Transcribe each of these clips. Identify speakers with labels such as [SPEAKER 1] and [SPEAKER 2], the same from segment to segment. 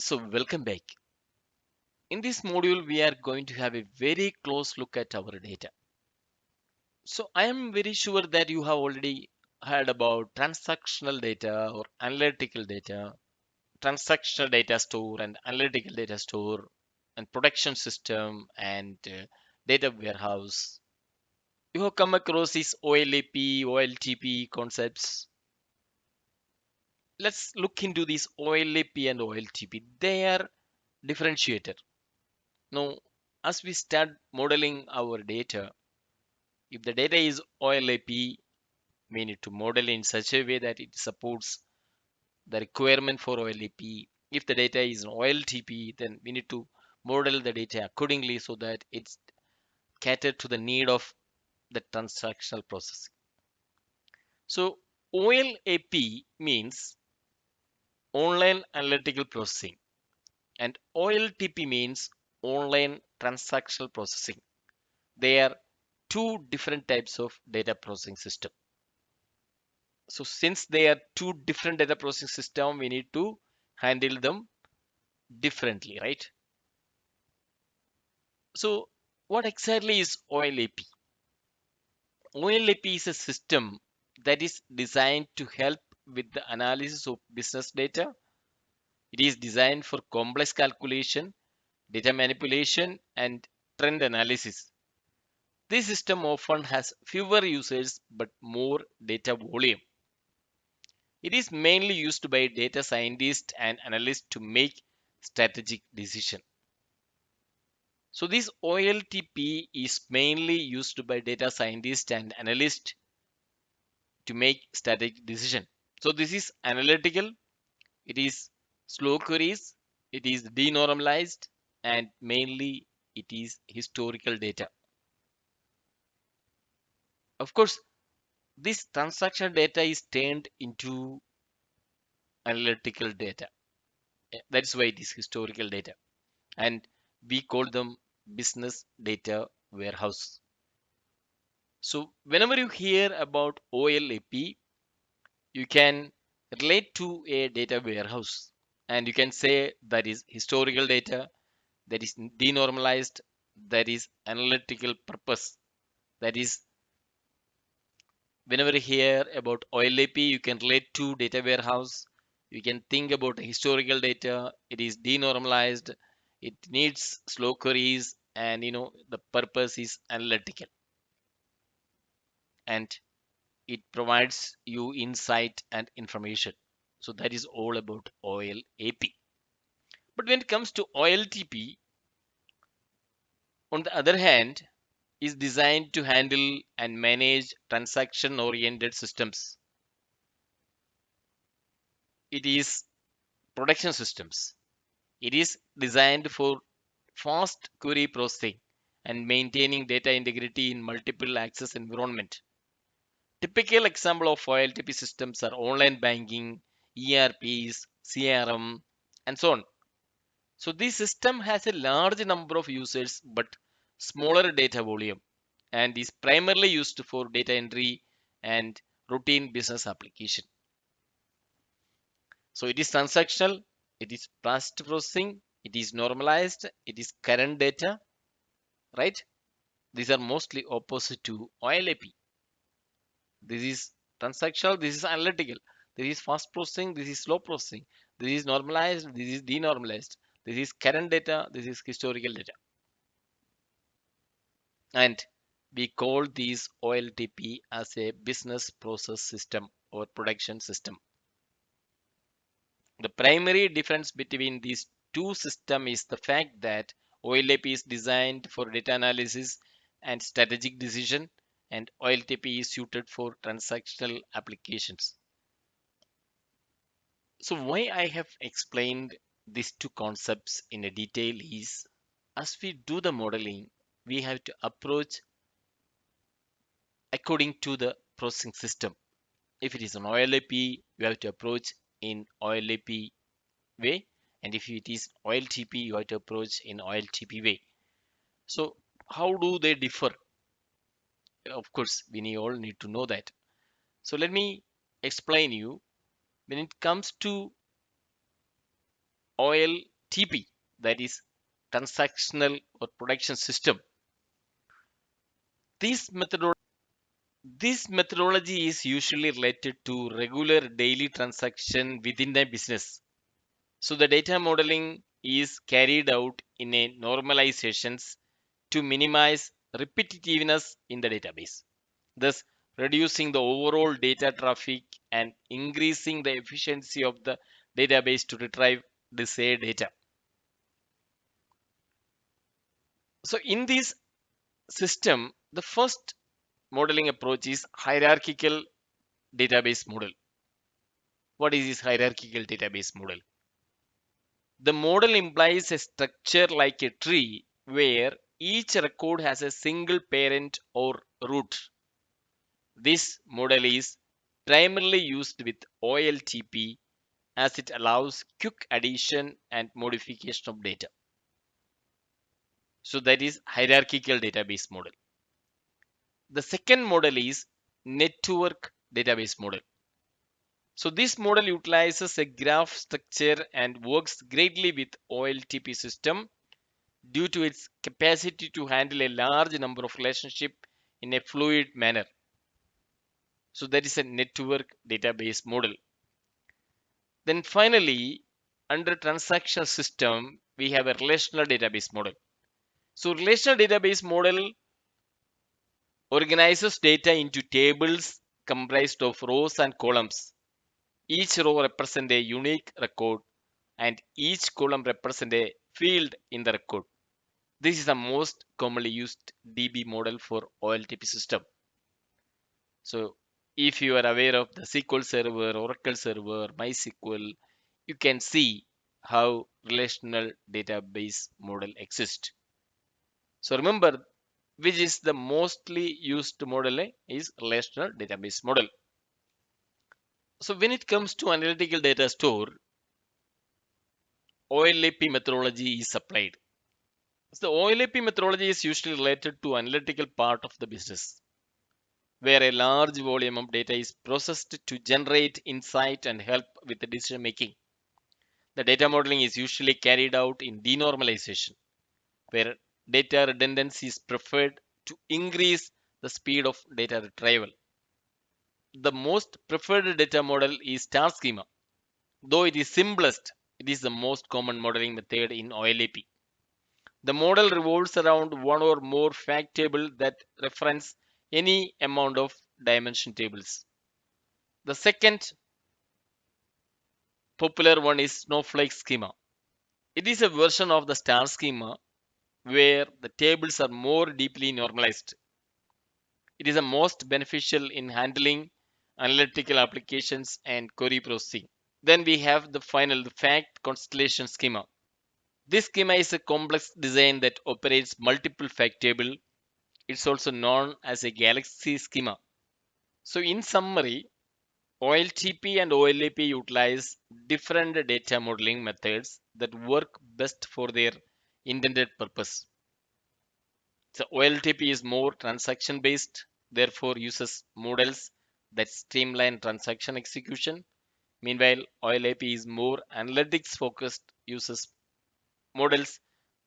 [SPEAKER 1] So welcome back. In this module, we are going to have a very close look at our data. So I am very sure that you have already heard about transactional data or analytical data, transactional data store and analytical data store, and production system and data warehouse. You have come across these OLAP, OLTP concepts. Let's look into these OLAP and OLTP. They are differentiator. Now, as we start modeling our data, if the data is OLAP, we need to model in such a way that it supports the requirement for OLAP. If the data is OLTP, then we need to model the data accordingly so that it's catered to the need of the transactional processing. So OLAP means online analytical processing and OLTP means online transactional processing. They are two different types of data processing system. So since they are two different data processing system, we need to handle them differently, right? So what exactly is OLAP? OLAP is a system that is designed to help with the analysis of business data. It is designed for complex calculation, data manipulation, and trend analysis. This system often has fewer users but more data volume. It is mainly used by data scientists and analysts to make strategic decisions. So this OLTP is mainly used by data scientists and analysts to make strategic decision. So this is analytical, it is slow queries, it is denormalized, and mainly it is historical data. Of course, this transactional data is turned into analytical data. That's why it is historical data. And we call them business data warehouse. So whenever you hear about OLAP, you can relate to a data warehouse and you can say that is historical data, that is denormalized, that is analytical purpose. That is, whenever you hear about OLAP, you can relate to data warehouse. You can think about historical data. It is denormalized. It needs slow queries, and the purpose is analytical, and it provides you insight and information. So that is all about OLAP. But when it comes to OLTP, on the other hand, is designed to handle and manage transaction oriented systems. It is production systems. It is designed for fast query processing and maintaining data integrity in multiple access environment. Typical example of OLTP systems are online banking, ERPs, CRM, and so on. So this system has a large number of users but smaller data volume and is primarily used for data entry and routine business application. So it is transactional, it is fast processing, it is normalized, it is current data, right? These are mostly opposite to OLAP. This is transactional, this is analytical, this is fast processing, this is slow processing, this is normalized, this is denormalized, this is current data, this is historical data. And we call these OLTP as a business process system or production system. The primary difference between these two systems is the fact that OLAP is designed for data analysis and strategic decision, and OLTP is suited for transactional applications. So why I have explained these two concepts in a detail is as we do the modeling, we have to approach according to the processing system. If it is an OLAP, you have to approach in OLAP way, and if it is OLTP, you have to approach in OLTP way. So how do they differ? Of course, we all need to know that. So let me explain you. When it comes to OLAP, TP, that is transactional or production system. This methodology This methodology is usually related to regular daily transaction within a business. So the data modeling is carried out in a normalizations to minimize repetitiveness in the database, thus reducing the overall data traffic and increasing the efficiency of the database to retrieve desired data. So in this system, the first modeling approach is hierarchical database model. What is this hierarchical database model? The model implies a structure like a tree where each record has a single parent or root. This model is primarily used with OLTP as it allows quick addition and modification of data. So that is hierarchical database model. The second model is network database model. So this model utilizes a graph structure and works greatly with OLTP system due to its capacity to handle a large number of relationships in a fluid manner. So that is a network database model. Then finally, under transactional system, we have a relational database model. So relational database model organizes data into tables comprised of rows and columns. Each row represents a unique record and each column represents a field in the record. This is the most commonly used DB model for OLTP system. So if you are aware of the SQL Server, Oracle Server, MySQL, you can see how relational database model exists. So remember, which is the mostly used model is relational database model. So when it comes to analytical data store, OLAP methodology is applied. So the OLAP methodology is usually related to analytical part of the business, where a large volume of data is processed to generate insight and help with the decision making. The data modeling is usually carried out in denormalization, where data redundancy is preferred to increase the speed of data retrieval. The most preferred data model is star schema. Though it is simplest, it is the most common modeling method in OLAP. The model revolves around one or more fact table that reference any amount of dimension tables. The second popular one is snowflake schema. It is a version of the star schema where the tables are more deeply normalized. It is the most beneficial in handling analytical applications and query processing. Then we have the fact constellation schema. This schema is a complex design that operates multiple fact table. It's also known as a galaxy schema. So in summary, OLTP and OLAP utilize different data modeling methods that work best for their intended purpose. So OLTP is more transaction based, therefore uses models that streamline transaction execution. Meanwhile, OLAP is more analytics focused, uses models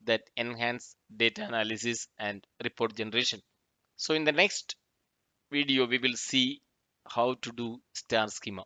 [SPEAKER 1] that enhance data analysis and report generation. So in the next video, we will see how to do star schema.